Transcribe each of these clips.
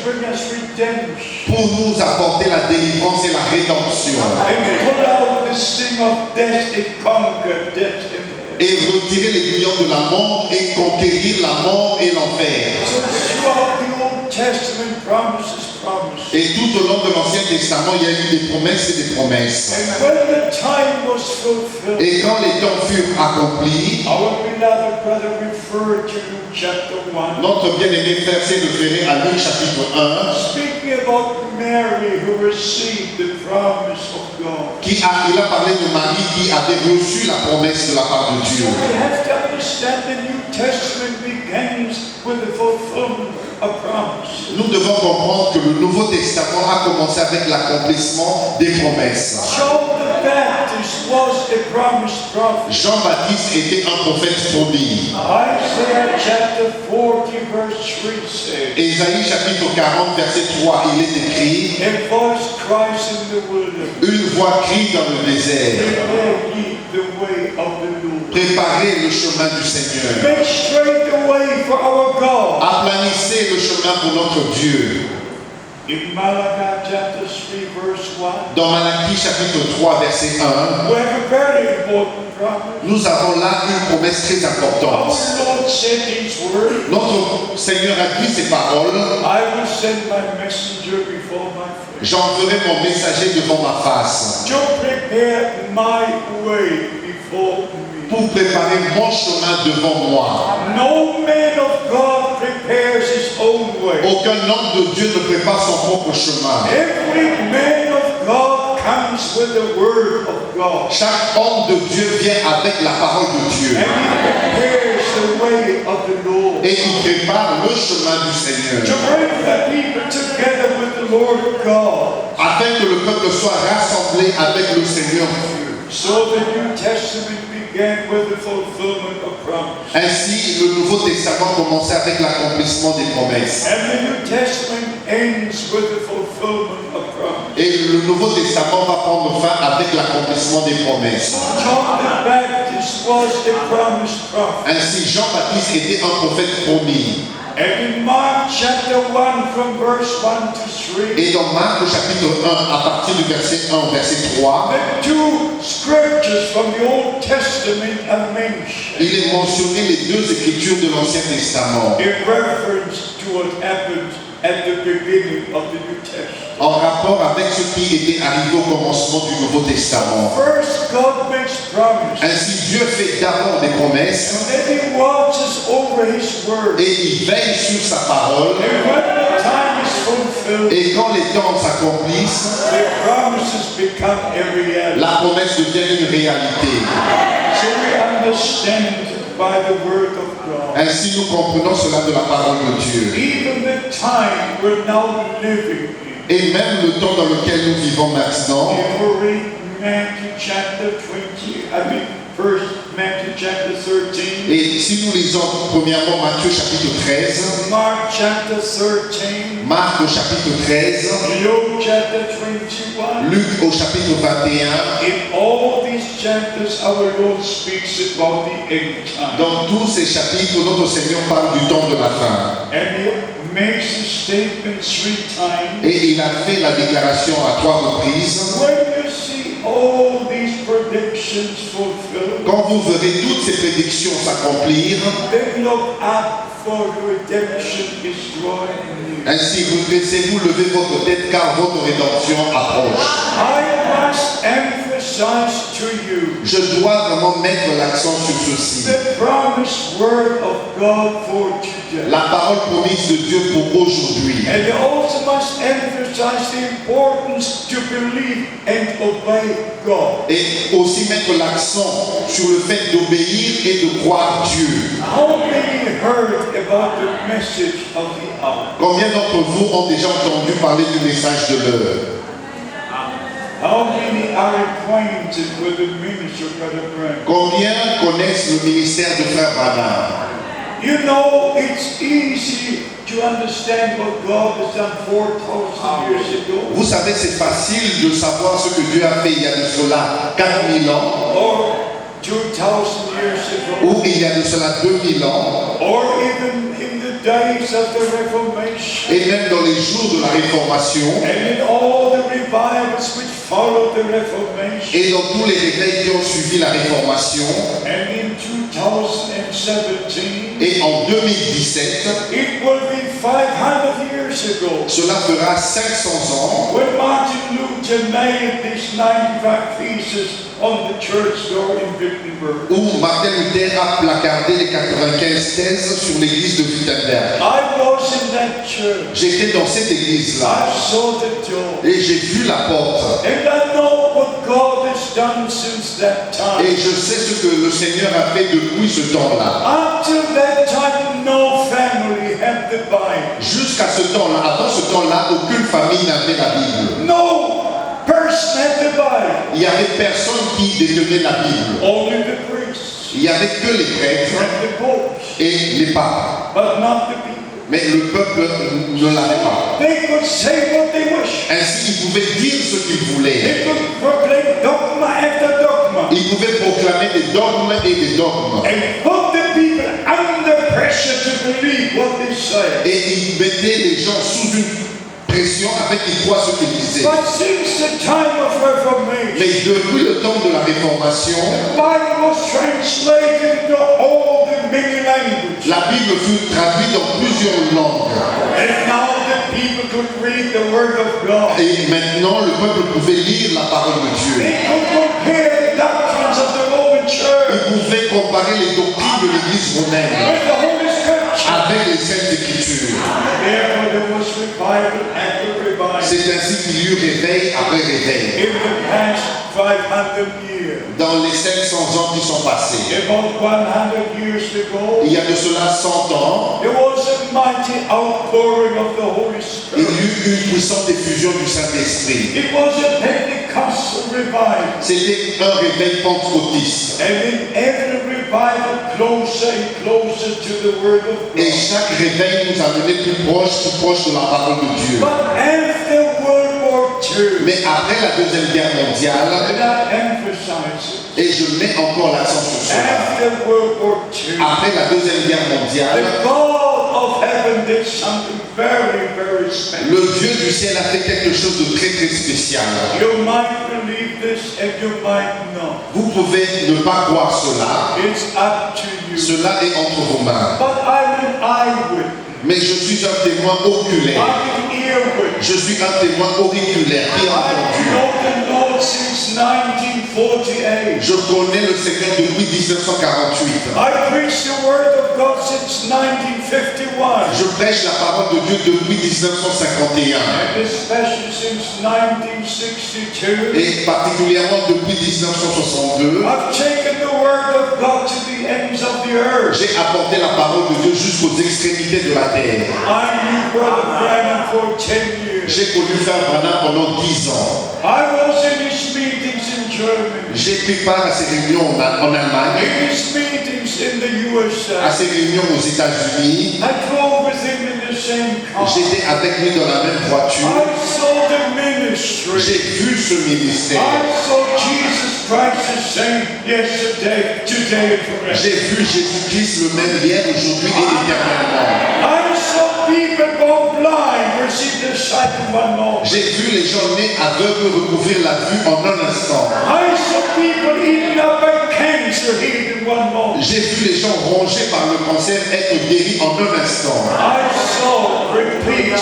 bring us redemption. pour nous apporter la délivrance et la rédemption. And pull out the sting of death and conquer death and hell. Et retirer l'aiguillon de la mort et conquérir la mort et l'enfer. So throughout the Old Testament promises. Et tout au long de l'Ancien Testament, il y a eu des promesses et des promesses. And when the time was fulfilled, Et quand les temps furent accomplis, our beloved brother referred to Luke chapter 1. notre bien-aimé frère s'est référé à Luc chapitre 1, Speaking about Mary who received the promise of God. il a parlé de Marie qui avait reçu la promesse de la part de Dieu. So we have to understand the New Testament begins with the fulfillment of promise. Nous devons comprendre que le Nouveau Testament a commencé avec l'accomplissement des promesses. John the Baptist was a promised prophet. Jean-Baptiste était un prophète promis. Isaiah chapter 40 verse 3 says, Ésaïe chapitre 40 verset 3, il est écrit: a voice cries in the wilderness, une voix crie dans le désert, prepare ye the way of the Lord. préparez le chemin du Seigneur. Make straight the way for our God. Aplanissez le chemin pour notre Dieu. In Malachi chapter 3 verse 1, Dans Malachie chapitre 3 verset 1, we have a very important promise. nous avons là une promesse très Our importante. Lord said these words, Notre Seigneur a dit ces paroles: I will send my messenger before my face. j'enverrai mon messager devant ma face To prepare my way before me. pour préparer mon chemin devant moi. No man of God prepares his own way. Aucun homme de Dieu ne prépare son propre chemin. Every man of God comes with the word of God. Chaque homme de Dieu vient avec la parole de Dieu And he prepares the way of the Lord. et il prépare le chemin du Seigneur To bring the people together with the Lord God. afin que le peuple soit rassemblé avec le Seigneur. So the New Testament began with the fulfillment of promise. Ainsi, le Nouveau Testament commençait avec l'accomplissement des promesses. And the New Testament ends with the fulfillment of promise. Et le Nouveau Testament va prendre fin avec l'accomplissement des promesses. John the Baptist was a promised prophet. Ainsi, Jean-Baptiste était un prophète promis. And in Mark chapter 1 from verse 1 to 3, Et dans Marc au chapitre 1, à partir du verset 1 au verset 3, the two scriptures from the Old Testament are mentioned il est mentionné les deux écritures de l'Ancien Testament in reference to what happened at the beginning of the New Testament. en rapport avec ce qui était arrivé au commencement du Nouveau Testament. First, God makes promises, Ainsi, Dieu fait d'abord des promesses and then He watches over His word. et il veille sur sa parole. And when the time is fulfilled, Et quand les temps s'accomplissent, the promises become a reality. la promesse devient une réalité. So we understand by the word of God. Ainsi, nous comprenons cela de la parole de Dieu. Even the time we're now living in. Et même le temps dans lequel nous vivons maintenant, If we read Matthew chapter 20, first Matthew chapter 13, et si nous lisons premièrement Matthieu chapitre 13, Mark chapter 13, Marc au chapitre 13, Luke chapter 21, Luc au chapitre 21, in all these chapters our Lord speaks about the end time. dans tous ces chapitres, notre Seigneur parle du temps de la fin. And He makes a statement 3 times. Et il a fait la déclaration à 3 reprises. When you see all these predictions fulfilled, Quand vous verrez toutes ces prédictions s'accomplir, then look up, for redemption is drawing near. ainsi redressez-vous, levez votre tête car votre rédemption approche. I must emphasize to you Je dois vraiment mettre l'accent sur ceci. the promised word of God for today. La parole promise de Dieu pour aujourd'hui. And I also must emphasize the importance to believe and obey God. Et aussi mettre l'accent sur le fait d'obéir et de croire Dieu. How many heard about the message of the hour? Combien d'entre vous ont déjà entendu parler du message de l'heure? How many are acquainted with the ministry of Brother Branham? Combien connaissent le ministère de Frère Branham? You know, it's easy to understand what God has done 4,000 years ago. Vous savez, c'est facile de savoir ce que Dieu a fait il y a de cela 4000 ans, Or 2,000 years ago. ou il y a de cela 2000 ans, Or even in the days of the Reformation. Reformation, Et même dans les jours de la Réformation, and in all the revivals which followed the Reformation, et dans tous les réveils qui ont suivi la Réformation, and in 2017, et en 2017, it will be 500 years ago cela fera 500 ans, when Martin Luther nailed these 95 theses on the church door in Wittenberg. où Martin Luther a placardé les 95 thèses sur l'église de Wittenberg. I was in that church. J'étais dans cette église-là, I saw the door. et j'ai vu la porte. And I know what God has done since that time. Et je sais ce que le Seigneur a fait depuis ce temps-là. Until that time, no family had the Bible. Jusqu'à ce temps-là, avant ce temps-là, aucune famille n'avait la Bible. No person had the Bible. Il n'y avait personne qui détenait la Bible. Only the priests Il n'y avait que les prêtres and the popes, et les papes. but not the people. Mais le peuple ne l'avait pas. They could say what they wish. Ainsi, ils pouvaient dire ce qu'ils voulaient. They could proclaim dogma after dogma Ils pouvaient proclamer des dogmes et des dogmes. and put the people under pressure to believe what they say. Et ils mettaient les gens sous une pression afin qu'ils croient ce qu'ils disaient. But since the time of Reformation, Mais depuis le temps de la Réformation, the Bible was translated into all the many languages. la Bible fut traduite dans plusieurs langues. And now the people could read the Word of God. Et maintenant, le peuple pouvait lire la parole de Dieu. They could compare the doctrines of the Roman Church Ils pouvaient comparer les doctrines de l'Église romaine with the Holy Scripture. avec les Saintes Écritures. Therefore, there was revival after revival C'est ainsi qu'il y eut réveil après réveil. in the past 500 years. Dans les 500 ans qui sont passés, About 100 years ago, il y a de cela 100 ans, there was a mighty outpouring of the Holy il y Spirit. eut une puissante effusion du Saint-Esprit. It was a Pentecostal revival. C'était un réveil pentecôtiste. And in every revival, closer and closer to the Word of Et God. chaque réveil nous a mené plus proche de la parole de Dieu. But after World War II, Mais après la Deuxième Guerre mondiale, and I emphasize it, et je mets encore l'accent sur cela, after World War II, après la Deuxième Guerre mondiale, the God of heaven did something very, very special. le Dieu du ciel a fait quelque chose de très très spécial. You might believe this and you might not. Vous pouvez ne pas croire cela, It's up to you. cela est entre vos mains. But I'm an eyewitness. Mais je suis un témoin oculaire. I'm an earwitness. Je suis un témoin auriculaire qui a I entendu. know the Lord since 1948. Je connais le Seigneur depuis 1948. I preach the Word of God since 1951. Je prêche la parole de Dieu depuis 1951. And especially since 1962. Et particulièrement depuis 1962, I've taken the Word of God to the ends of the earth. j'ai apporté la parole de Dieu jusqu'aux extrémités de la terre. I knew Brother Branham for 10 years. J'ai connu Frère Branham pendant 10 ans. I was in his meetings in Germany, J'ai pris part à ces réunions en Allemagne, in his meetings in the à USA. ces réunions aux États-Unis. I drove with him in the same car. J'étais avec lui dans la même voiture. I saw the ministry. J'ai vu ce ministère. I saw Jesus Christ the same yesterday, today, and forever. J'ai vu Jésus-Christ le même hier, aujourd'hui et éternellement. I saw people go blind, receive the sight in one moment. J'ai vu les gens nés aveugles recouvrir la vue en un instant. I saw people eaten up by cancer healed in one moment. J'ai vu les gens rongés par le cancer être guéris en un instant. I saw repeating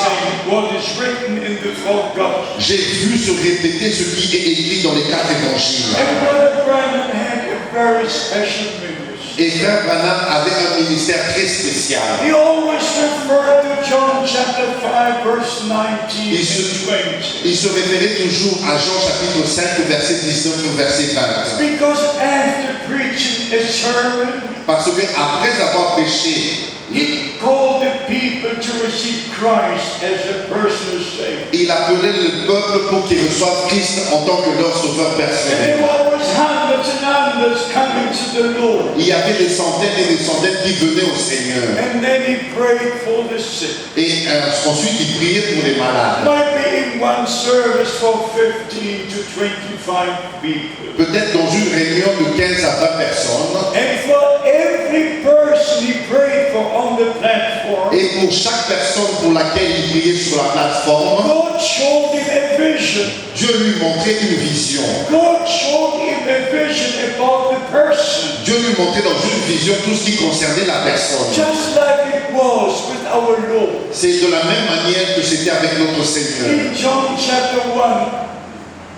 what is written in the four Gospels. J'ai vu se répéter ce qui est écrit dans les 4 évangiles. And Brother Branham had a very special ministry. Et Frère Branham avait un ministère très spécial. He always referred to John chapter 5, verse 19 Il se, and 20. il se référait toujours à Jean chapitre 5, verset 19 au verset 20. Because after preaching a sermon, Parce que après avoir prêché, he called the people to receive Christ as a personal Savior. il appelait le peuple pour qu'ils reçoivent Christ en tant que leur sauveur And there personnel. were always hundreds and hundreds coming to the Lord. Il y avait des centaines et des centaines qui venaient au Seigneur. And then he prayed for the sick. Et ensuite, ils priaient pour les malades. Maybe in one service for 15 to 25 people. Peut-être dans une réunion de 15 à 20 personnes. And for every every person he prayed for on the platform, Et pour chaque personne pour laquelle il priait sur la plateforme, God showed him a vision. Dieu lui montrait une vision. God showed him a vision about the person, Dieu lui montrait dans une vision tout ce qui concernait la personne. just like it was with our Lord. C'est de la même manière que c'était avec notre Seigneur. In John chapter 1,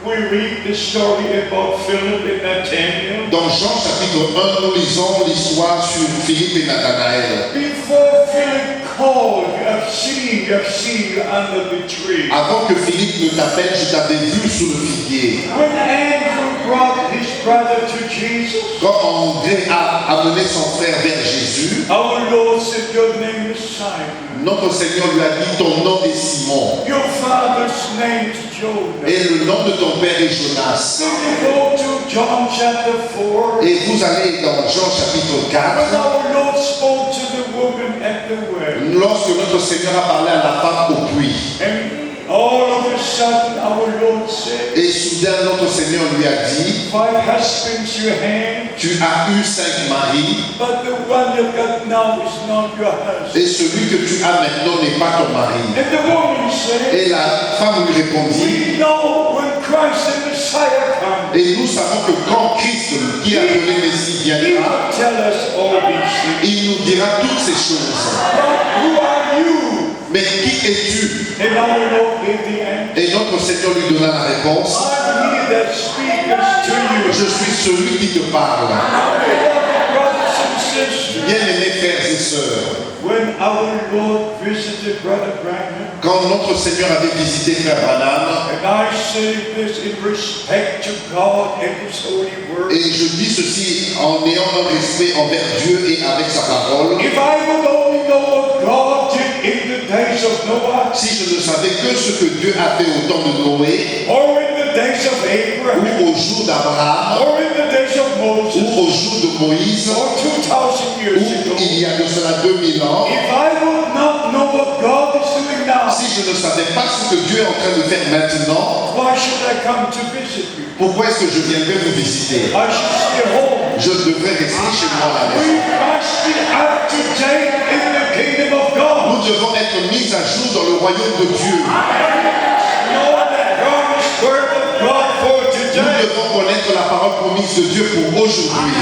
we read the story about Philip and Nathanael. Dans Jean chapitre 1, nous lisons l'histoire sur Philippe et Nathanaël. Before Philip called, you have seen you under the tree. Avant que Philippe ne t'appelle, je t'avais vu sous le figuier. When Andrew brought his brother to Jesus, Quand André a amené son frère vers Jésus, our Lord said, your name is Simon. notre Seigneur lui a dit, ton nom est Simon. Your father's name is Jonah. Et le nom de ton père est Jonas. Then you go to John chapter 4. Et vous allez dans Jean chapitre 4. When our Lord spoke to the woman at the well, Lorsque notre Seigneur a parlé à la femme au puits. and all of a sudden our Lord said, Et soudain notre Seigneur lui a dit, 5 husbands you had, tu as eu 5 maris, but the one you got now is not your husband. et celui que tu as maintenant n'est pas ton mari. And the woman said, Et la femme lui répondit, we know when Christ the Messiah comes, et nous savons que quand Christ, qui est appelé Messie, he viendra, will tell us all these things. il nous dira toutes ces choses. But who are you? Mais qui es-tu? And our Lord gave the answer. Et notre Seigneur lui donna la réponse, I'm he that speaketh to you. je suis celui qui te parle. Beloved brothers and sisters, Bien-aimés frères et sœurs, when our Lord visited Brother Branham, quand notre Seigneur avait visité Frère Branham, and I say this in respect to God and His holy word, et je dis ceci en ayant un respect envers Dieu et avec sa parole, if I would only know what God did in the days of Noah, si je ne savais que ce que Dieu a fait au temps de Noé, or in the days of Abraham, ou au jour d'Abraham, or in the days of ou Moses, au jour de Moïse, or 2,000 years où ago, il y a de cela 2000 ans, if I would not know what God is doing now, si je ne savais pas ce que Dieu est en train de faire maintenant, why should I come to visit you? pourquoi est-ce que je viendrais vous visiter? I should stay home. Je devrais rester chez moi à la We maison. must be up to date in the kingdom of God. Nous devons être mis à jour dans le royaume de Dieu. Know the promised word of God for Nous today. devons connaître la parole promise de Dieu pour aujourd'hui.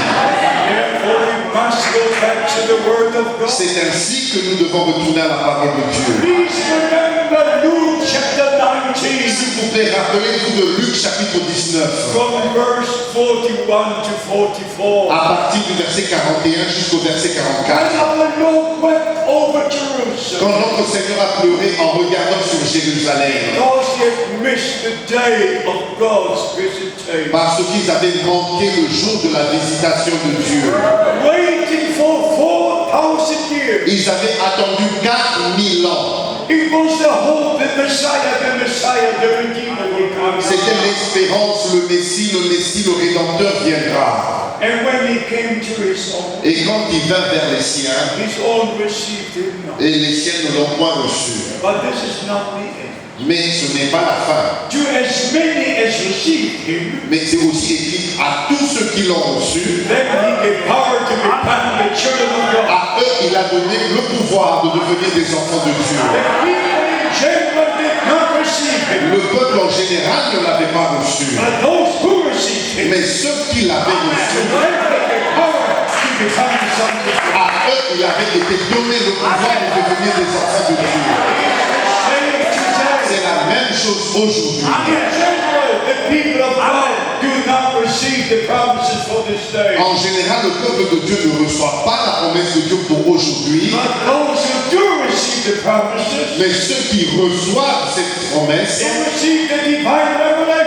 Therefore, we must go back to the word of God. C'est ainsi que nous devons retourner à la parole de Dieu. Please remember Luke chapter 19 S'il vous plaît, rappelez-vous de Luc chapitre 19, from verse 41 to 44. à partir du verset 41 jusqu'au verset When 44. our Lord wept over Jerusalem Quand notre Seigneur a pleuré en regardant sur Jérusalem, because he had missed the day of God's visitation. parce qu'ils avaient manqué le jour de la visitation de Dieu. Waiting for 4,000 years. Ils avaient attendu 4000 ans. It was the hope that the Messiah, the Redeemer will come. C'était l'espérance, le Messie, le Rédempteur viendra. And when he came to his own, Et quand il vint vers les siens, his own received him not. et les siens ne l'ont point reçu. But this is not the end. Mais ce n'est pas la fin. To as many as received him, Mais c'est aussi écrit à tous ceux qui l'ont reçu. then he gave power to become the children of God. À eux, il a donné le pouvoir de devenir des enfants de Dieu. The people in general did not receive him, Le peuple en général ne l'avait pas reçu. but those who received him, Mais ceux qui l'avaient to reçu, them they gave power to become the sons of God. à eux, il avait été donné le pouvoir de devenir des enfants de Dieu. Same today. C'est la même chose aujourd'hui. In general, the people of God do not receive the promises for this day. En général, le peuple de Dieu ne reçoit pas la promesse de Dieu pour aujourd'hui. But those who do receive the promises, Mais ceux qui reçoivent cette promesse, they receive the divine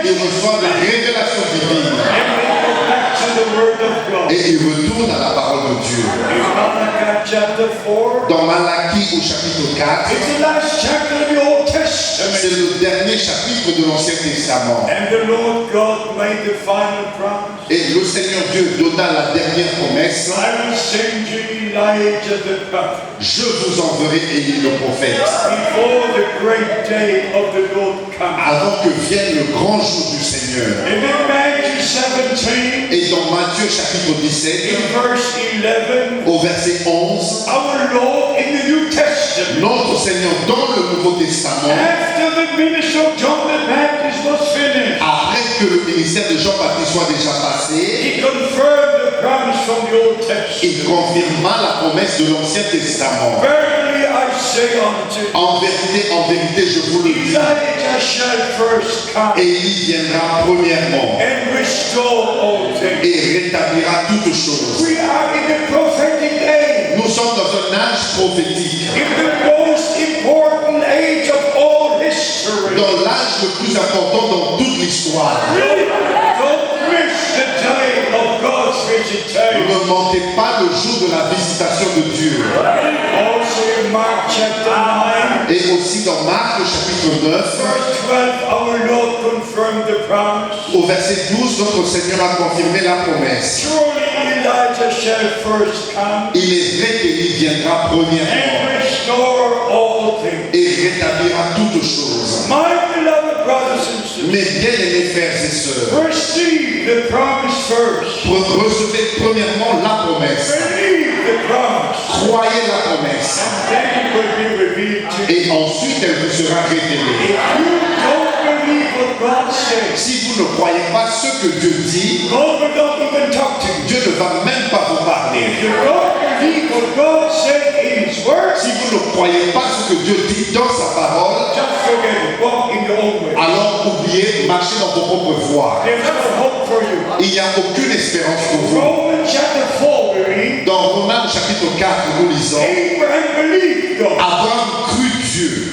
ils revelation. reçoivent la révélation divine. And they go back to the word of God. Et ils retournent à la parole de Dieu. In Malachi chapter 4, Dans Malachie au chapitre 4, it's the last chapter of the Old Testament. c'est le dernier chapitre de l'Ancien Testament. And the Lord God made the final promise. Et le Seigneur Dieu donna la dernière promesse. I will send you Elijah the prophet Je vous enverrai Élie le prophète. before the great day of the Lord comes. Avant que vienne le grand jour du Seigneur. And in Matthew 17, Et dans Matthieu chapitre 17, in verse 11, au verset 11, our Lord in the New Testament, notre Seigneur dans le Nouveau Testament, after the ministry of John the Baptist was finished, après que le ministère de Jean-Baptiste soit déjà passé, he confirmed the promise from the Old Testament. il confirma la promesse de l'Ancien Testament. Verily I say unto you, En vérité, je vous le dis, Elijah shall first come Élie viendra premièrement and restore all things. et rétablira toutes choses. We are in the prophetic age, Nous sommes dans un âge prophétique, in the most important age of all history. dans l'âge le plus important dans toute l'histoire. Don't miss the day of God's visitation. Ne manquez pas le jour de la visitation de Dieu. Also in Mark chapter 9, Et aussi dans Marc chapitre 9, verse 12, our Lord confirmed the promise. au verset 12, notre Seigneur a confirmé la promesse. Surely Elijah shall first come Il est vrai qu'Élie viendra premièrement and restore all things. et rétablira toutes choses. My beloved brothers and sisters, Mes bien-aimés frères et sœurs, receive the promise first. recevez premièrement la promesse. Believe the promise. Croyez la promesse. And then it will be revealed to you. Et ensuite, elle vous sera révélée. If you don't believe what God says, Si vous ne croyez pas ce que Dieu dit, God will not even talk to you. Dieu ne va même pas vous parler. If you don't believe what God said in His Word, Si vous ne croyez pas ce que Dieu dit dans sa parole, just forget it. Walk in your own way. alors oubliez, marchez dans vos propres voies. There's no hope for you. Il n'y a aucune espérance pour vous. Romans chapter 4, we read, Dans Romains chapitre 4, nous lisons, Abraham believed God. Abraham crut Dieu.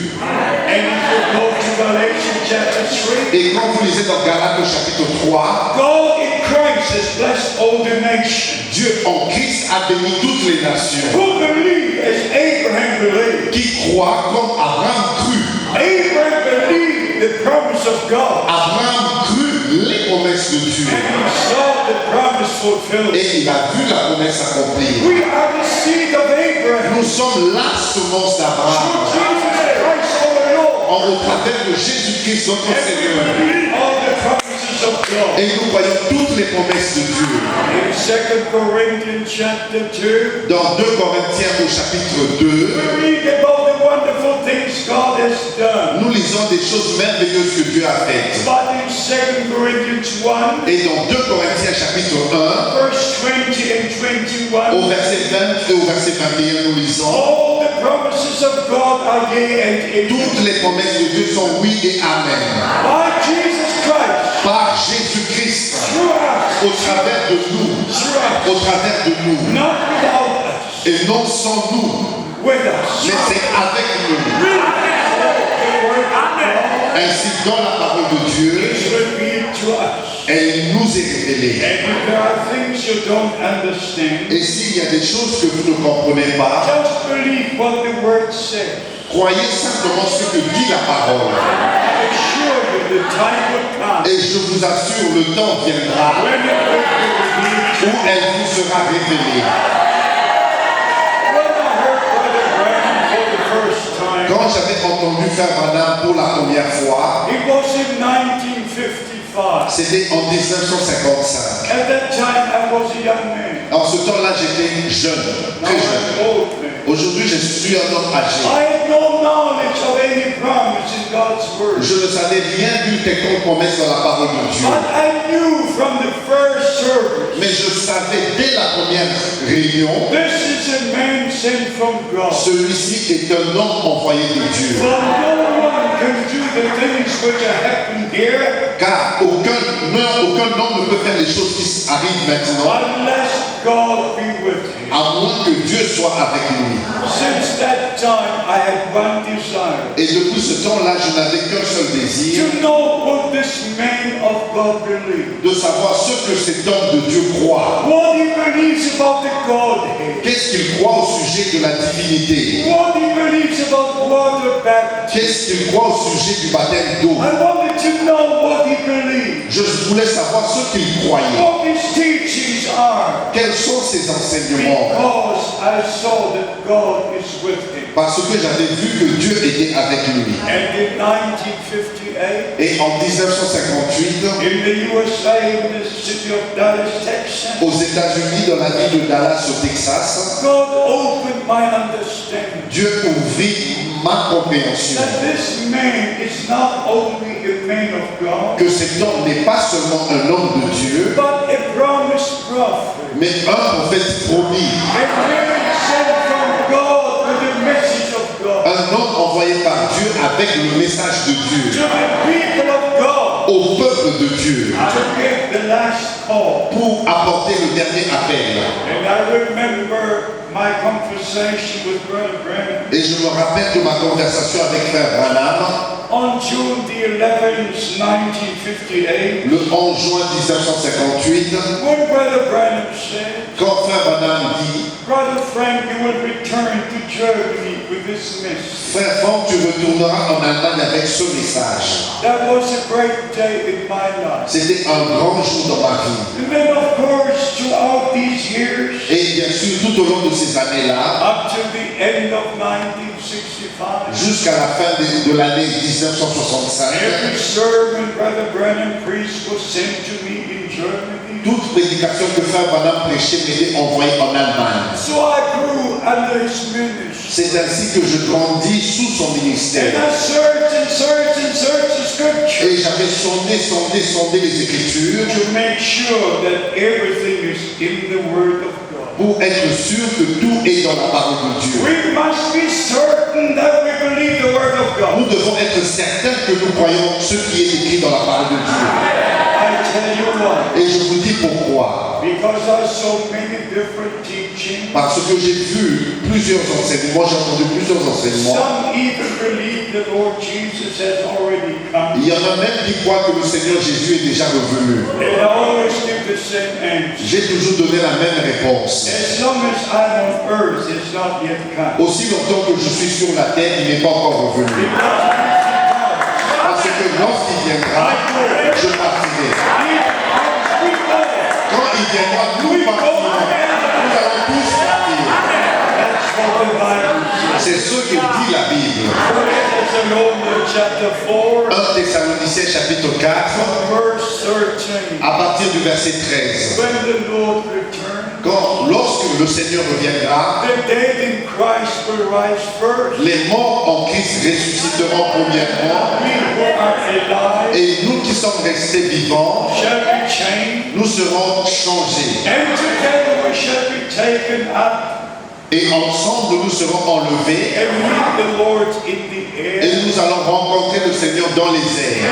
And if you go to Galatians chapter 3, Et quand vous lisez dans Galates chapitre 3, God in Christ has blessed all the nations. Dieu en Christ a béni toutes les nations. Who believe as Abraham believed? Qui croient comme Abraham crut. Abraham believed the promise of God. Abraham crut les promesses de Dieu. And he saw the promise fulfilled. Et il a vu la promesse accomplie. We are the seed of Abraham. Nous sommes la semence Through d'Abraham. Jesus Christ our Lord. Au travers de Jésus-Christ notre And we Seigneur. believe all the promises of God. Et nous voyons toutes les promesses de Dieu. In 2 Corinthians chapter 2, Dans 2 Corinthiens au chapitre 2, we read about the wonderful things God has done. nous lisons des choses merveilleuses que Dieu a faites. But in 2 Corinthians 1, Et dans 2 Corinthiens chapitre 1, verse 20 and 21, au verset 20 et au verset 21, nous lisons, all the promises of God are yea and amen. toutes les promesses de Dieu sont oui et amen. By Jesus Christ, Par Jésus-Christ, through us, au travers de nous, through au travers de nous, us, not without us, et non sans nous, with us. mais c'est avec nous. The word of God Ainsi, dans la parole de Dieu, is revealed to us. elle nous est révélée. And if there are things you don't understand, Et s'il y a des choses que vous ne comprenez pas, just believe what the word says. croyez simplement ce que dit la parole. I assure you the time will come Et je vous assure, le temps viendra when it will be revealed to où you. elle vous sera révélée. When I heard Brother Branham for the first time, Quand j'avais entendu Frère Branham pour la première fois, it was in 1955. c'était en 1955. At that time, I was a young man. En ce temps-là, j'étais jeune, Now très I'm jeune. an old man. Aujourd'hui, je suis un homme âgé. I had no knowledge of any promise in God's word. Je ne savais rien d'une quelconque promesse dans la parole de Dieu. But I knew from the first service, Mais je savais dès la première réunion, this is a man sent from God. celui-ci est un homme envoyé de Dieu. For no one can do the things which are happening here Car aucun homme ne peut faire les choses qui arrivent maintenant, unless God be with him. à moins que Dieu soit avec lui. Since that time, I had one desire. Et depuis ce temps-là, je n'avais qu'un seul désir, To know what this man of God believes. de savoir ce que cet homme de Dieu croit. What he believes about the Godhead. Qu'est-ce qu'il croit au sujet de la divinité? What he believes about water baptism. Qu'est-ce qu'il croit au sujet du baptême d'eau? I wanted wanted to know what he believed, Je voulais savoir ce qu'il croyait. what his teachings are, Quels sont ses enseignements? because I saw that God is with him. Parce que j'avais vu que Dieu était avec lui. And in 1958, Et en 1958, in the USA, in the city of Dallas, Texas, aux États-Unis, dans la ville de Dallas, au Texas, God opened my understanding Dieu ouvrit ma compréhension that this man is not only a man of God, que cet homme n'est pas seulement un homme de Dieu, but a promised prophet. mais un prophète promis, A man sent from God with the message of God un homme envoyé par Dieu avec le message de to Dieu the people of God au peuple de Dieu to give the last call. pour apporter le dernier appel. And I remember my conversation with Brother Branham Et je me rappelle de ma conversation avec Frère Branham on June the 11th, 1958, le 11 juin 1958, when Brother Branham said, quand Frère Branham dit: Brother Frank, you will return to Germany with this message. Frère Franck, tu retourneras en Allemagne avec ce message. That was a great day in my life. C'était un grand jour dans ma vie. And then, of course, throughout these years, Et bien sûr, tout au long de ces années-là, up to the end of 1965, jusqu'à la fin de l'année 1965, every sermon Brother Branham preached was sent to me in Germany. toute prédication que Frère Branham prêchait m'était envoyée en Allemagne. So I grew under his ministry. C'est ainsi que je grandis sous son And ministère. I searched the scripture Et j'avais sondé les Écritures to make sure that everything is in the Word of God. pour être sûr que tout est dans la parole de Dieu. We must be certain that we believe the Word of God. Nous devons être certains que nous croyons ce qui est écrit dans la parole de Dieu. I tell you why. Et je vous dis pourquoi. Because I saw many different teachings. Parce que j'ai vu plusieurs enseignements, j'ai entendu plusieurs enseignements. Some even believe the Lord Jesus has already come. Il y en a même qui croient que le Seigneur Jésus est déjà revenu. They always give the same answer. J'ai toujours donné la même réponse. As long as I'm on earth, it's not yet come. Aussi longtemps que je suis sur la terre, il n'est pas encore revenu. Parce que lorsqu'il viendra, je partirai. Quand il viendra, nous partirons. Nous allons tous partir. That's what the Bible says. C'est ce que dit la Bible. 1 Thessalonians chapter 4, 1 Thessaloniciens chapitre 4, verse 13. à partir du verset 13. When the Lord returns, Lorsque le Seigneur reviendra, the dead in Christ will rise first. les morts en Christ ressusciteront premièrement, We who are alive et nous qui sommes restés vivants, shall be changed, nous serons changés. and together we shall be taken up Et ensemble, nous serons enlevés, and meet the Lord in the et air, nous allons rencontrer le Seigneur dans les airs.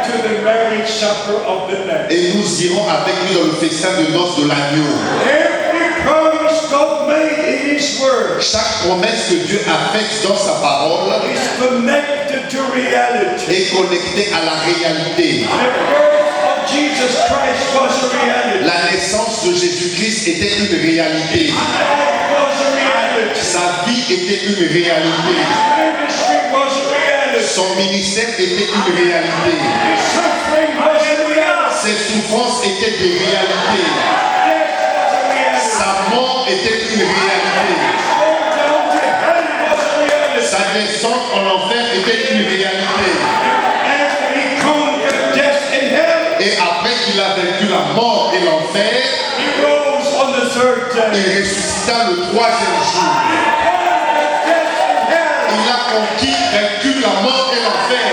to the marriage supper of the Lamb. Et nous irons avec lui dans le festin de noces de l'agneau. Every promise God made in His Word Chaque promesse que Dieu a faite dans sa parole is connected to reality. est connectée à la réalité. The birth of Jesus Christ was a reality. La naissance de Jésus-Christ était une réalité. Life was a reality. Sa vie était une réalité. Ministry was a reality. Son ministère était une réalité. His suffering was a reality. Ses souffrances étaient des réalités. Death was a reality. Sa mort était une réalité. Going down to hell was a reality. Sa descente en enfer était une réalité. After He conquered death and hell, Et après qu'il a vaincu la mort et l'enfer, He rose on the third il day. ressuscita le troisième jour. Conquered death and hell. Il a conquis, vaincu la mort et l'enfer.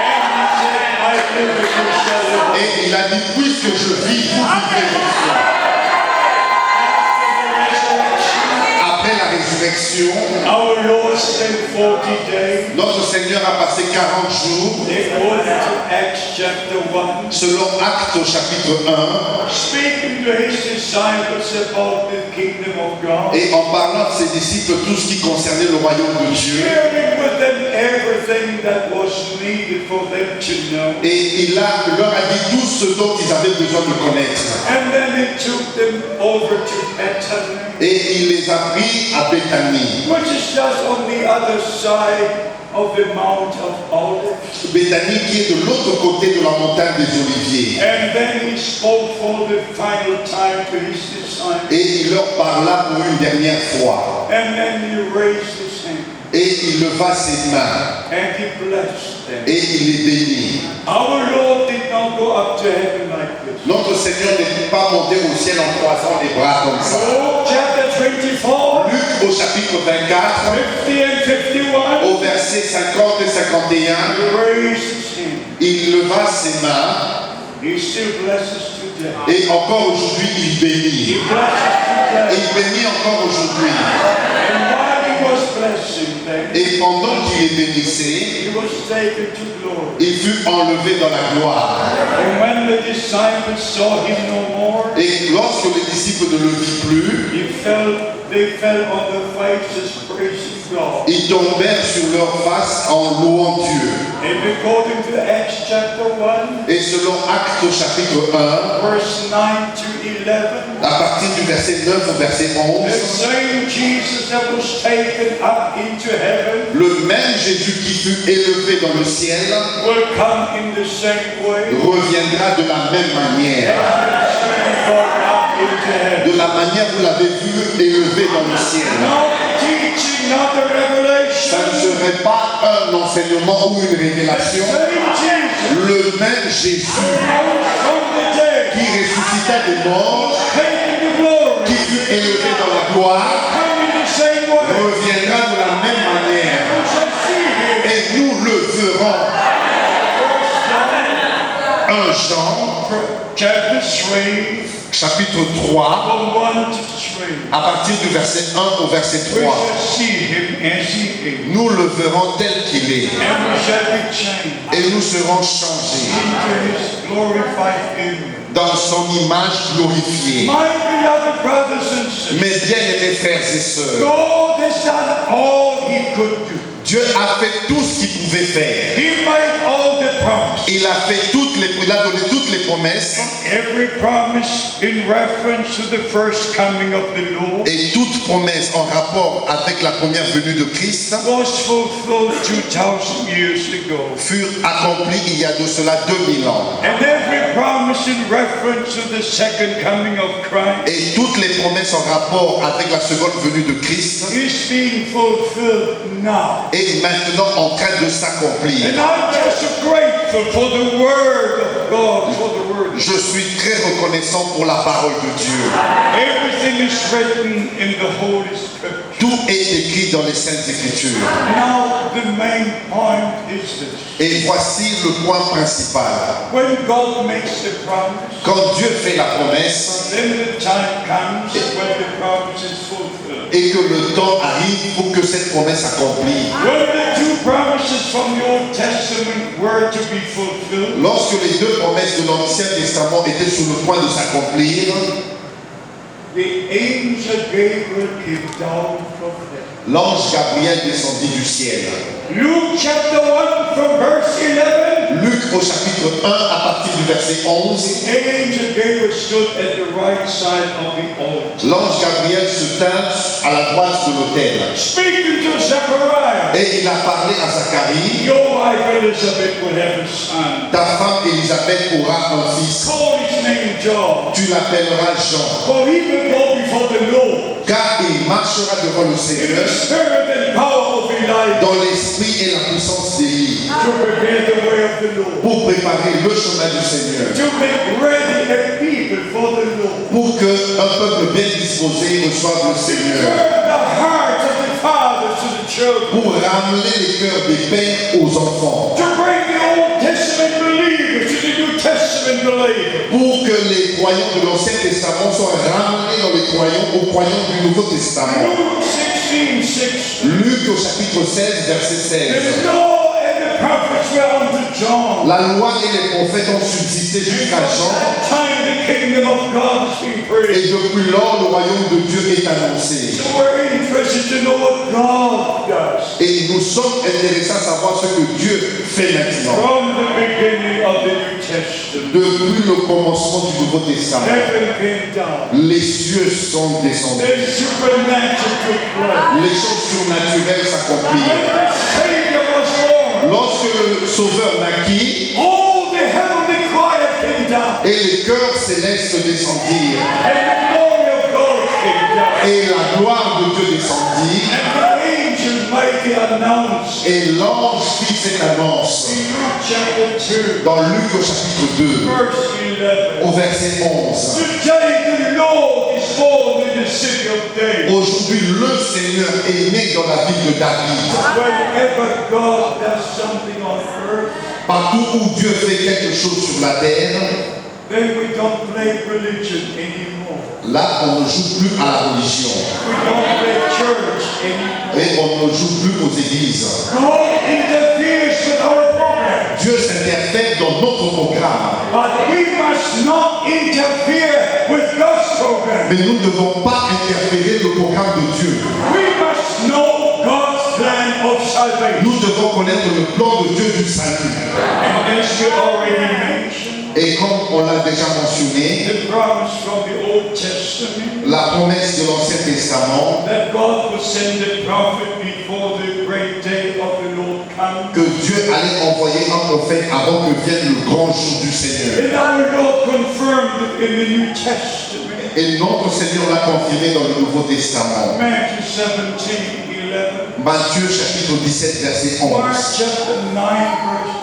And He said, I live and you shall live. Et il a dit, puisque je vis, vous vivrez aussi. Après la résurrection, Our Lord spent 40 days, notre Seigneur a passé 40 jours, according to Acts chapter 1, selon Actes au chapitre 1, speaking to His disciples about the kingdom of God, et en parlant de ses disciples tout ce qui concernait le royaume de Dieu, sharing with them everything everything that was needed for them to know. Et il leur a dit tout ce dont ils avaient besoin de connaître. And then he took them over to Bethany, Et il les a pris à Béthanie. which is just on the other side of the Mount of Olives. Béthanie qui est de l'autre côté de la montagne des Oliviers. And then he spoke for the final time to his disciples. Et il leur parla pour une dernière fois. And then he raised his hand Et il leva ses mains. and he blessed them. Et il les bénit. Our Lord did not go up to heaven like this. Notre Seigneur n'est pas monté au ciel en croisant les bras comme ça. Luke chapter 24, Luc au chapitre 24, 50 and 51, au verset 50 et 51, he raised his hand. il leva ses mains He still blesses today. et encore aujourd'hui il bénit. He blesses Et today. il bénit encore aujourd'hui. And while he was blessing them, Et pendant qu'il les bénissait, he was taken to glory. il fut enlevé dans la gloire. And when the disciples saw him no more, Et lorsque les disciples ne le virent plus, they fell on their faces praising God. ils tombèrent sur leur face en louant Dieu. And according to Acts chapter 1, Et selon Actes au chapitre 1, verse 9 to 11, à partir du verset 9 au verset the 11, same Jesus that was taken up into heaven le même Jésus qui fut élevé dans le ciel will come in the same way. reviendra de la même manière. De la manière vous l'avez vu élevé dans le ciel. Not teaching, not the Ça ne revelation. serait pas un enseignement ou une révélation. Same Jesus Le même Jésus from the dead, qui ressuscita des morts, taken to glory, qui fut élevé dans la gloire, come in the same way. reviendra de la même manière. We shall see him. Et nous le verrons. 1 Jean, Chapter 3, chapitre 3, from 1 to 3. à partir du verset 1 au verset We 3. shall see him as he is. Nous le verrons tel qu'il est. And we shall be changed Et nous serons changés into his glorified image. dans son image glorifiée. My beloved brothers and sisters, Mes bien-aimés frères et sœurs, God has done all he could do. Dieu a fait tout ce qu'il pouvait faire. He made all the promises. Il a donné toutes les promesses. Every promise in reference to the first coming of the Lord Et toute promesse en rapport avec la première venue de Christ was fulfilled 2,000 years ago. furent accomplies il y a de cela 2000 ans. And every promise in reference to the second coming of Christ Et toutes les promesses en rapport avec la seconde venue de Christ is being fulfilled now. est maintenant en train de s'accomplir. And I'm just grateful for the word of God, for the word. Je suis très reconnaissant pour la parole de Dieu. Everything is written in the Holy Scripture. Tout est écrit dans les Saintes Écritures. Now the main point is this. Et voici le point principal. When God makes a promise, Quand Dieu fait la promesse then the time comes when the promise is fulfilled. et que le temps arrive pour que cette promesse s'accomplisse. When the two promises from the Old Testament were to be fulfilled, Lorsque les deux promesses de l'Ancien Testament étaient sur le point de s'accomplir, the angel Gabriel came down from heaven. l'ange Gabriel descendit du ciel. Luke chapter 1 from verse 11. Luc au chapitre 1 à partir du verset 11, Angel Gabriel stood at the right side of the altar, l'ange Gabriel se tint à la droite de l'autel. speaking to Zechariah. Et il a parlé à Zacharie, Your wife Elizabeth will have a son. ta femme Élisabeth aura un fils. Call his name John. Tu l'appelleras Jean, For he will go before the Lord car il marchera devant le in the Seigneur spirit and power of Elijah dans l'esprit et la puissance d'Élie, to prepare the way of the Lord, pour préparer le chemin du Seigneur, to make ready a people for the Lord, pour qu'un peuple bien disposé reçoive le to Seigneur, turn the hearts of the fathers to the children, pour ramener les cœurs des pères aux enfants, to bring the Old Testament believers to the New Testament believers. pour que les croyants de l'Ancien Testament soient ramenés dans les croyants aux croyants du Nouveau Testament. Luke 16:6. Luc au chapitre 16, verset The 16. law and the prophets were unto John. La loi et les prophètes ont subsisté jusqu'à Jean. At that time the kingdom of God has been preached. Et depuis lors, le royaume de Dieu est annoncé. So we're interested to know what God does. Et nous sommes intéressés à savoir ce que Dieu fait maintenant. From the beginning of the New Testament, Depuis le commencement du Nouveau Testament, heaven came down. les cieux sont descendus. The supernatural took place. Les choses surnaturelles When s'accomplirent. the Savior was born, Lorsque le Sauveur naquit all the heavenly choir came down. et les chœurs célestes descendirent And the glory of God came down. et la gloire de Dieu descendit And the angels made the announcement. et l'ange fit cette annonce In Luke chapter 2, dans Luc au chapitre 2 verse 11. au verset 11. Today the Lord is born in the city of David. Aujourd'hui, le Seigneur est né dans la ville de David. Whenever God does something on earth, Partout où Dieu fait quelque chose sur la terre, then we don't play religion anymore. là, on ne joue plus à la religion We don't play church anymore. et on ne joue plus aux églises. God interferes with our program. Dieu s'interfère dans notre programme, But we must not interfere with God's program. mais nous ne devons pas interférer le programme de Dieu. We must know God's plan of salvation. Nous devons connaître le plan de Dieu du salut. And as we already mentioned, Et comme on l'a déjà mentionné, the promise from the Old Testament la promesse de l'Ancien Testament that God would send the prophet before the great day of the Lord comes. que Dieu allait envoyer un prophète avant que vienne le grand jour du Seigneur. And our Lord confirmed it in the New Testament. Et notre Seigneur l'a confirmé dans le Nouveau Testament. Matthew 17:11. Matthieu chapitre 17 verset Mark 11. chapter 9 verse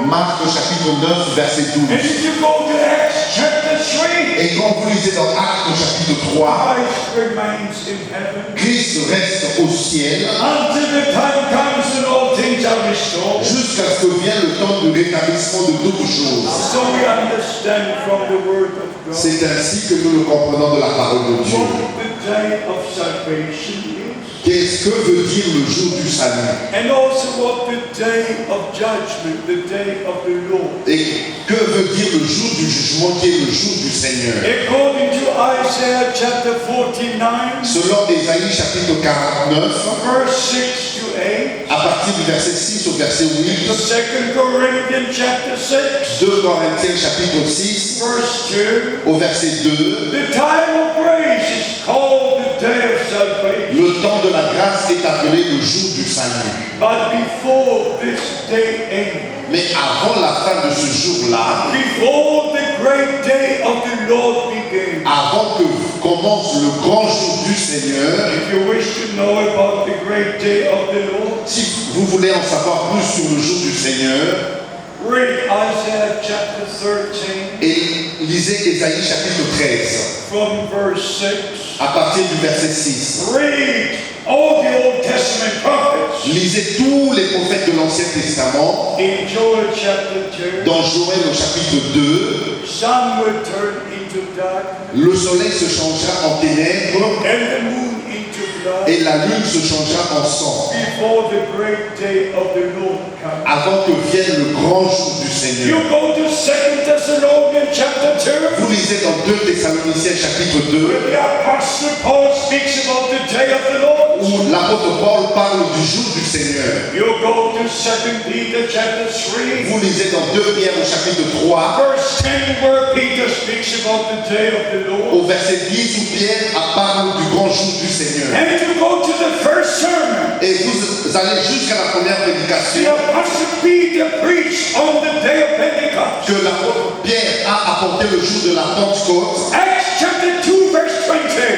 12. Marc chapitre 9 verset And 12. if you go to Acts chapter 3, Et quand vous lisez dans Actes chapitre 3, Christ remains in heaven Christ reste au ciel until the time comes and all things are restored. jusqu'à ce que vienne le temps de rétablissement de toutes choses. So we understand from the word of God C'est ainsi que nous le comprenons de la parole de Dieu. what the day of salvation is. Qu'est-ce que veut dire le jour du salut? And also what the day of judgment, the day of the Lord. Et que veut dire le jour du jugement qui est le jour du Seigneur? According to Isaiah chapter 49, Selon Ésaïe chapitre 49, verse 6 to 8, à partir du verset 6 au verset 8, 2 Corinthians chapter 6, 2 Corinthiens chapitre 6 verse 2, au verset 2, the time of grace is called the day of salvation. le temps de la grâce est appelé le jour du salut. But before this day ends, Mais avant la fin de ce jour-là, before the great day of the Lord begins, avant que commence le grand jour du Seigneur, if you wish to know about the great day of the Lord, si vous voulez en savoir plus sur le jour du Seigneur, read Isaiah chapter 13 et lisez Ésaïe chapitre 13, from verse 6. à partir du verset 6. Read all the Old Testament prophets Lisez tous les prophètes de l'Ancien Testament. in Joel chapter 2. Dans Joël au chapitre 2, Sun will turn into darkness le soleil se changera en ténèbres and the moon into blood et la lune se changera en sang, before the great day of the Lord comes. avant que vienne le grand jour du Seigneur. You go to 2 Thessalonians chapter 2. Vous lisez dans 2 Thessaloniciens chapitre 2, Where the Apostle Paul speaks about the day of the Lord. où l'apôtre Paul parle du jour du Seigneur. You go to 2 Peter chapter 3, Vous lisez dans 2 Pierre au chapitre 3, verse 10, where Peter speaks about the day of the Lord. au verset 10, où Pierre parle du grand jour du Seigneur. And you go to the first sermon. Et vous allez jusqu'à la première The prédication Apostle Peter preached on the day of Pentecost. que l'apôtre Pierre a apporté le jour de la Pentecôte. Acts chapter 2, verse 20.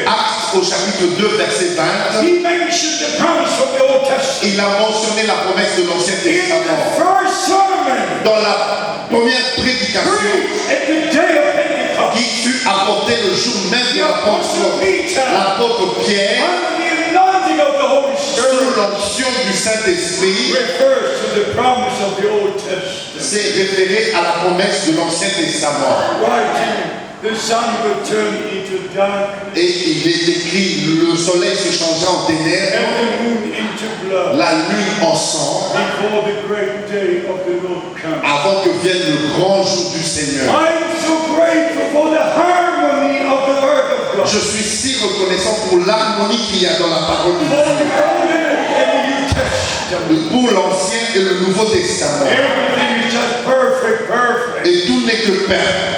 Actes au chapitre 2, verset 20. He mentioned the promise from the Old Testament. Il a mentionné la promesse de l'Ancien In the Testament. first sermon, Dans la première prédication preached at the day of Pentecost. qui fut apportée le jour même de la Pentecôte, l'apôtre Pierre, Under the anointing of the Holy sous Spirit, l'onction du Saint-Esprit, refers to the promise of the Old Testament. s'est référé à la promesse de l'Ancien Testament. Writing the sun will turn into darkness, Et il est écrit, le soleil se changera en ténèbres, and the moon into blood, la lune en sang, before the great day of the Lord comes. avant que vienne le grand jour du Seigneur. I'm so grateful for the harmony of the Word of God. Je suis si reconnaissant pour l'harmonie qu'il y a dans la parole de For Dieu, the Old and the New Testament. pour l'Ancien et le Nouveau Testament. Everything is just perfect, perfect. Et tout n'est que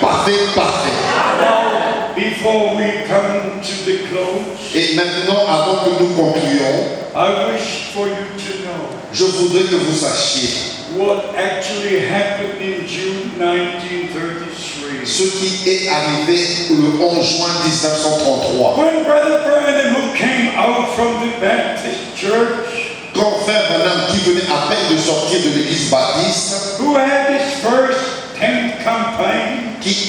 parfait, parfait. Now, before we come to the close, Et maintenant, avant que nous concluions, I wish for you to know je voudrais que vous sachiez what actually happened in June 1933. ce qui est arrivé le 11 juin 1933. When Brother Branham, who came out from the Baptist church, Quand frère Branham, qui venait à peine de sortir de l'église baptiste, who had his first tent campaign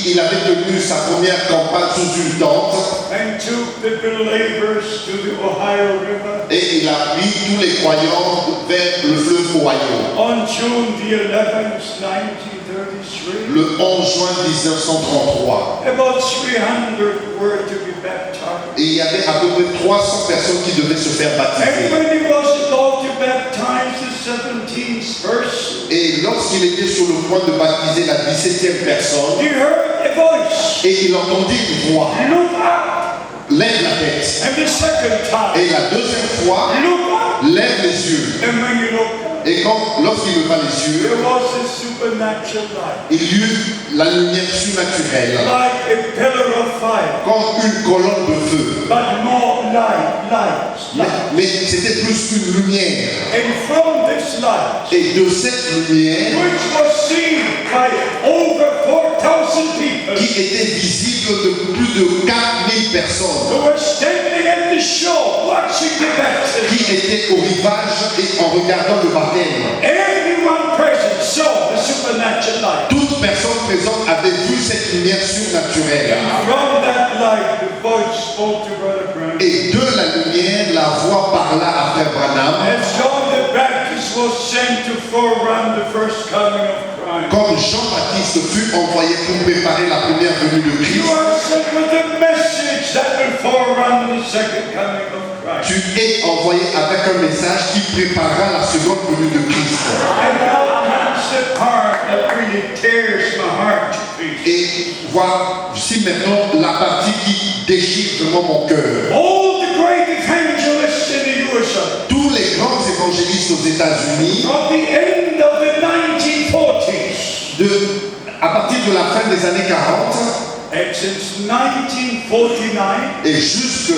il avait tenu sa première campagne sous une tente and took the believers to the Ohio River et il a pris tous les croyants vers le fleuve Ohio. on June the 11th, 1933, Le 11 juin 1933. about 300 were to be baptized. Et il y avait à peu près 300 personnes qui devaient se faire And baptiser. when he was about to baptize the 17th person, Et lorsqu'il était sur le point de baptiser la 17e personne, he heard a voice, et il entendit une voix, "Look up!" lève la tête. And the second time, Et la deuxième fois, "Look up!" lève les yeux. And when you look up, Et lorsqu'il leva les yeux, there was a supernatural light, il y eut la lumière surnaturelle, like a pillar of fire, comme une colonne de feu. but more light. Mais c'était plus qu'une lumière. And from this light, Et de cette lumière, which was seen by over 4,000 people qui était visible de plus de 4000 personnes, who were standing at the shore watching the baptism, qui étaient au rivage et en regardant le baptême. everyone present saw the supernatural light. Toute personne présente avait vu cette lumière surnaturelle. From that light, the voice spoke to Brother Branham. Et de la lumière, la voix parla à Frère Branham, As John the Baptist was sent to forerun the first coming of Christ, comme Jean-Baptiste fut envoyé pour préparer la première venue de you Christ. are sent with a message that will forerun the second coming of Christ. Tu es envoyé avec un message qui préparera la seconde venue de Christ. And now comes the part that really tears my heart to pieces. Et voici maintenant la partie qui déchire vraiment mon cœur. All the great evangelists in the USA, Tous les grands évangélistes aux États-Unis, from the end of the 1940s, à partir de la fin des années 40 and since 1949, et jusque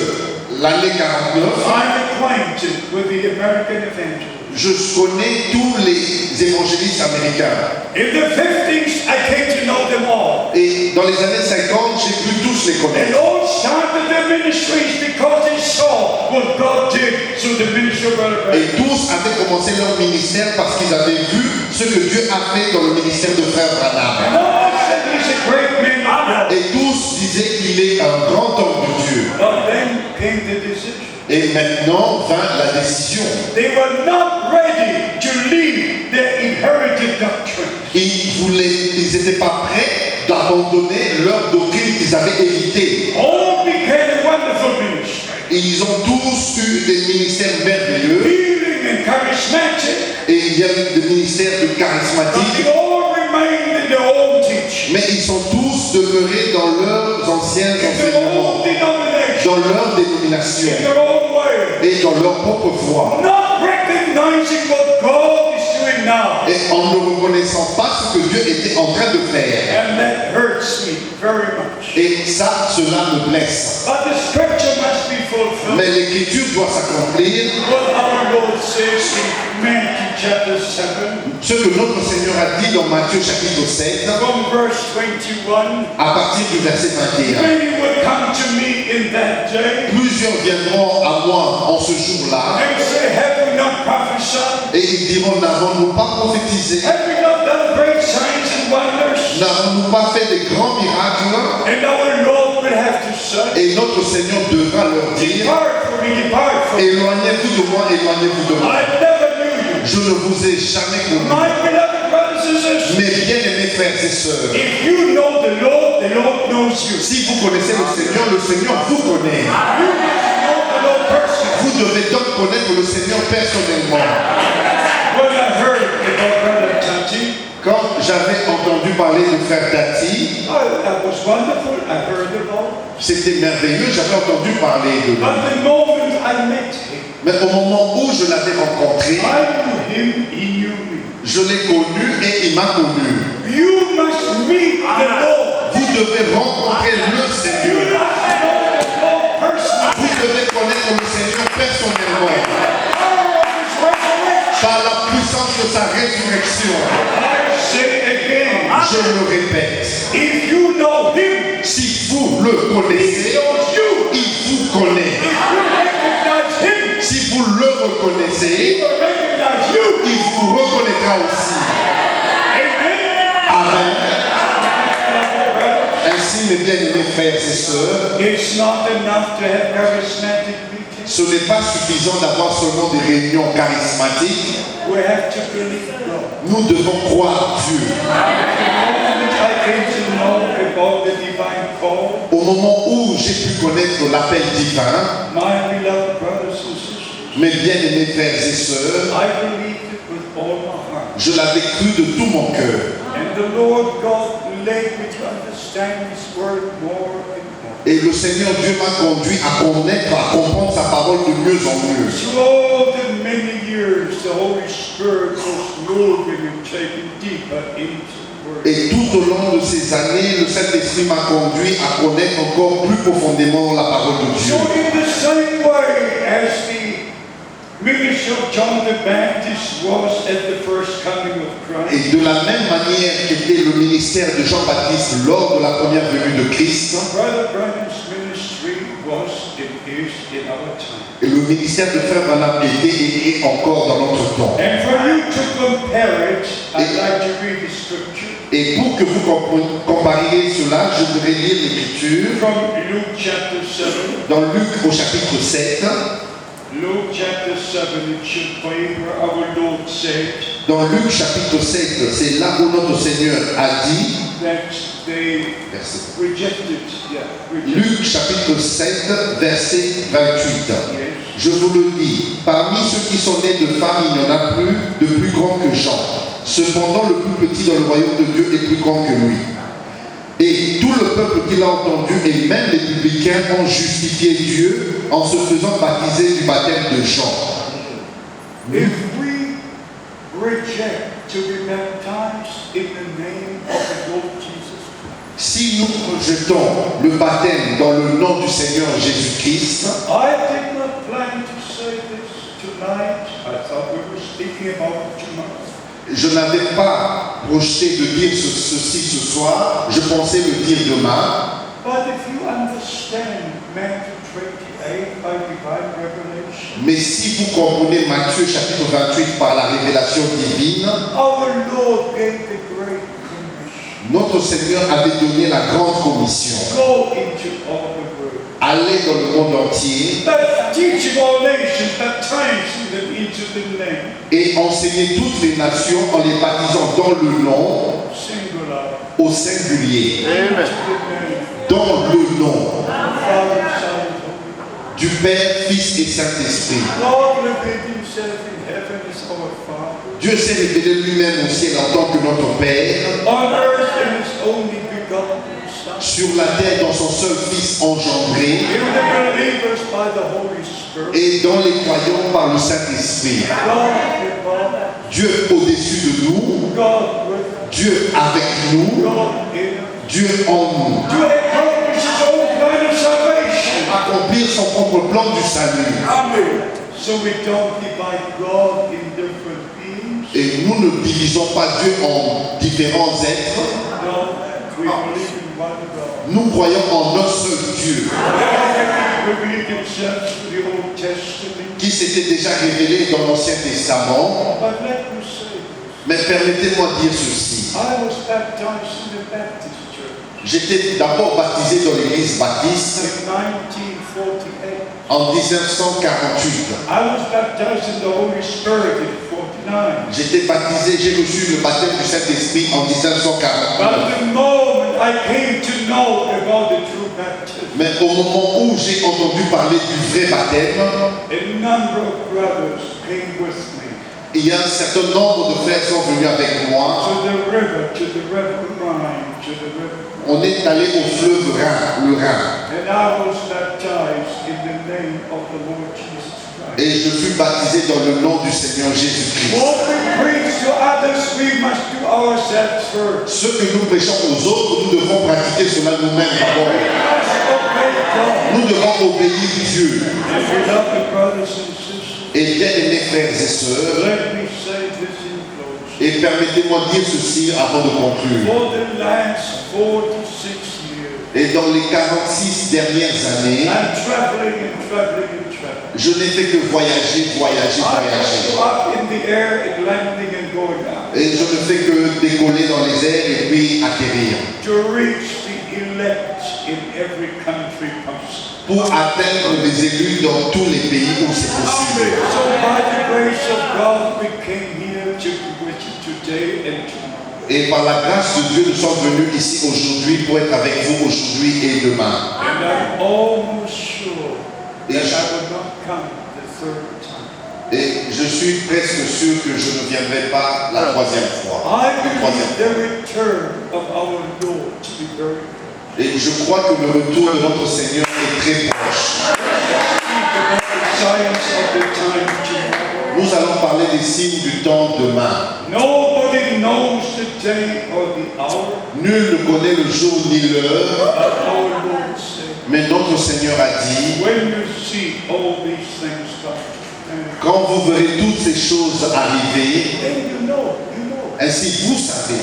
l'année 49, I'm acquainted with the American evangelists. je connais tous les évangélistes américains. In the 50s, I came to know them all. Et dans les années 50, j'ai pu tous les They connaître. all started their ministries because they saw what God did through the ministry of Brother Branham. Et tous avaient commencé leur ministère parce qu'ils avaient vu ce que Dieu a fait dans le ministère de Frère Branham. And all said he's a great man of God. Et tous disaient qu'il est un grand homme de Dieu. But then came the decision. Et maintenant vint la décision. They were not ready to leave their inherited doctrine. Ils n'étaient pas prêts d'abandonner leur doctrine qu'ils avaient héritée. All began a wonderful ministry. Et ils ont tous eu des ministères merveilleux. Healing and charismatic. Et il y a eu des ministères de But charismatiques. they all remained in their own teaching. Mais ils sont tous demeurés dans leurs anciens In their enseignements, own denomination. dans leur dénomination In their own way. et dans leur propre voie. Not recognizing what God is doing now. Et en ne reconnaissant pas ce que Dieu était en train de faire. And that hurts me very much. Et ça, cela me blesse. But the scripture must be fulfilled. Mais l'écriture doit s'accomplir. What our Lord says in Matthew chapter 7, Ce que notre Seigneur a dit dans Matthieu chapitre 7, from verse 21, à partir du verset 21. many will come to me in that day Plusieurs viendront à moi en ce jour-là and say, have we not prophesied? et ils diront, n'avons-nous pas prophétisé? Have we not done great signs and wonders? N'avons-nous pas fait des grands miracles? And our Lord will have to say, Et notre Seigneur devra leur dire, depart from me, depart from me. éloignez-vous de moi, éloignez-vous de moi. I never knew you. Je ne vous ai jamais connu. My beloved brothers and sisters, Mes bien-aimés frères et sœurs, if you know the Lord the Lord knows you. Si vous connaissez le Seigneur vous connaît. You must know the Lord personally. Vous devez donc connaître le Seigneur personnellement. When I heard about Brother Tati, Quand j'avais entendu parler du frère Tati, that was wonderful. I heard about it. c'était merveilleux, j'avais entendu parler de lui. But the moment I met him, Mais au moment où je l'avais rencontré, I knew him, he knew me. je l'ai connu et il m'a connu. You must meet the Lord. Vous devez rencontrer le You Seigneur. must know the Lord personally. Vous devez connaître le Seigneur personnellement. Power of his resurrection. Par la puissance de sa résurrection. I say again, Je le répète. if you know him, Si vous le he connaissez, knows you. il vous connaît. If you recognize him, Si vous le he reconnaissez, will recognize you. il vous reconnaîtra aussi. Amen. Amen. Ainsi, mes bien-aimés frères et sœurs, It's not enough to have charismatic meetings. ce n'est pas suffisant d'avoir seulement des réunions charismatiques. We have to believe God. Nous devons croire Dieu. The moment I came to know about the divine call, Au moment où j'ai pu connaître l'appel divin, my beloved brothers and sisters, mes bien-aimés frères et sœurs, I believed it with all my heart. je l'avais cru de tout mon cœur. And the Lord God led me to understand His word more and more. Et le Seigneur Dieu m'a conduit à connaître, à comprendre sa parole de mieux en mieux. Through all the many years, the Holy Spirit was moving and taking deeper into the word. Et tout au long de ces années, le Saint-Esprit m'a conduit à connaître encore plus profondément la parole de Dieu. So in the same way as the ministry of John the Baptist was at the first coming of Christ, Et de la même manière qu'était le ministère de Jean-Baptiste lors de la première venue de Christ, Brother Branham's ministry was and is in our time. et le ministère de Frère Branham était et est encore dans notre temps. And for you to compare it, I'd like to read the scripture Et pour que vous compariez cela, je voudrais lire l'Écriture from Luke chapter 7. dans Luc au chapitre 7. Luke chapter 7, it should be where our Lord said Dans Luc chapitre 7, c'est là où notre Seigneur a dit, that they verset rejected. Luc chapitre 7, verset 28. Yes. Je vous le dis, parmi ceux qui sont nés de femmes, il n'y en a plus de plus grand que Jean. Cependant, le plus petit dans le royaume de Dieu est plus grand que lui. Et tout le peuple qui l'a entendu, et même les publicains, ont justifié Dieu en se faisant baptiser du baptême de Jean. If we reject to be baptized in the name of the Lord Jesus Christ, Si nous rejetons le baptême dans le nom du Seigneur Jésus-Christ, I did not plan to say this tonight. I thought we were speaking about tomorrow. je n'avais pas projeté de dire ceci ce soir, je pensais le dire demain. But if you understand Matthew 28 by divine revelation, Mais si vous comprenez Matthieu chapitre 28 par la révélation divine, our Lord gave the great commission. notre Seigneur avait donné la grande commission. Go into all the world. Aller dans le monde entier Teaching all nations, baptizing them into the name. et enseigner toutes les nations en les baptisant dans le nom Singular. au singulier. Into the name. Dans le nom Father, Son, and Holy du Père, Fils et Saint-Esprit. God revealed himself in heaven as our Father. Dieu s'est révélé lui-même au ciel en tant que notre Père, On earth in his only begotten Son. sur la terre dans son seul Fils engendré, In the believers by the Holy Spirit. et dans les croyants par le Saint-Esprit. God above, Dieu au-dessus de nous, God with, Dieu avec nous, God in us. Dieu en nous. To accomplish his own plan of salvation. Accomplir son propre plan du salut. Amen. So we don't divide God in different beings. Et nous ne divisons pas Dieu en différents êtres. No, we believe in one God. Nous croyons en un seul Dieu God revealed himself through the Old Testament. qui s'était déjà révélé dans l'Ancien Testament. But let me say this. Mais permettez-moi de dire ceci. I was baptized in the Baptist Church J'étais d'abord baptisé dans l'église baptiste in 1948. en 1948. I was baptized in the Holy Spirit in 49. J'étais baptisé, j'ai reçu le baptême du Saint-Esprit en 1949. But the moment I came to know know about the true baptism, Mais au moment où j'ai entendu parler du vrai baptême, a number of brothers came with me il y a un certain nombre de frères qui sont venus avec moi. to the river Rhine, to the river. On est allé au fleuve Rhin, le Rhin. And I was baptized in the name of the Lord Jesus Christ. Et je fus baptisé dans le nom du Seigneur Jésus-Christ. What we preach to others, we must do ourselves first. Ce que nous prêchons aux autres, nous devons pratiquer cela nous-mêmes d'abord. We must obey God. Nous devons obéir Dieu. And beloved brothers and sisters, Et bien aimés frères et sœurs, let me say this in closing. et permettez-moi de dire ceci avant de conclure. For the last 46 years, Et dans les 46 dernières années, I'm traveling and traveling and traveling. je n'ai fait que voyager, voyager, I voyager. go up in the air and landing and going down Et je ne fais que décoller dans les airs et puis atterrir. to reach the elect in every country possible. Pour atteindre les élus dans tous les pays où c'est possible. So by the grace of God, we came here to be with you today and tomorrow. Et par la grâce de Dieu, nous sommes venus ici aujourd'hui pour être avec vous aujourd'hui et demain. And I'm almost sure that Yes. I will not come the third time. Et je suis presque sûr que je ne viendrai pas la troisième fois. I Le troisième believe fois. the return of our Lord to be very close. Et je crois que le retour de notre Seigneur est très proche. About the science of the time tomorrow. Nous allons parler des signes du temps demain. Nobody knows the day or the hour, Nul ne connaît le jour ni l'heure, but our Lord said, mais notre Seigneur a dit, when you see all these things come to pass, quand vous verrez toutes ces choses arriver, then you know, ainsi vous savez,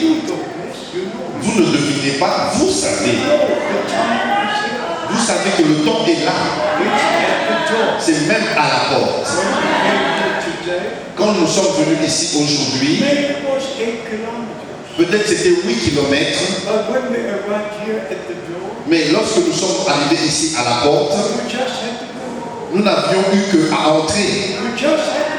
you don't miss, you know. vous ne devinez pas, vous savez. You know the time is here. Vous savez que le temps est là, It's at the door. c'est même à la porte. When we came here today, Quand nous sommes venus ici aujourd'hui, maybe it was 8 kilometers. peut-être c'était 8 kilomètres, But when we arrived here at the door, mais lorsque nous sommes arrivés ici à la porte, we just had to go. nous n'avions eu qu'à entrer. We just had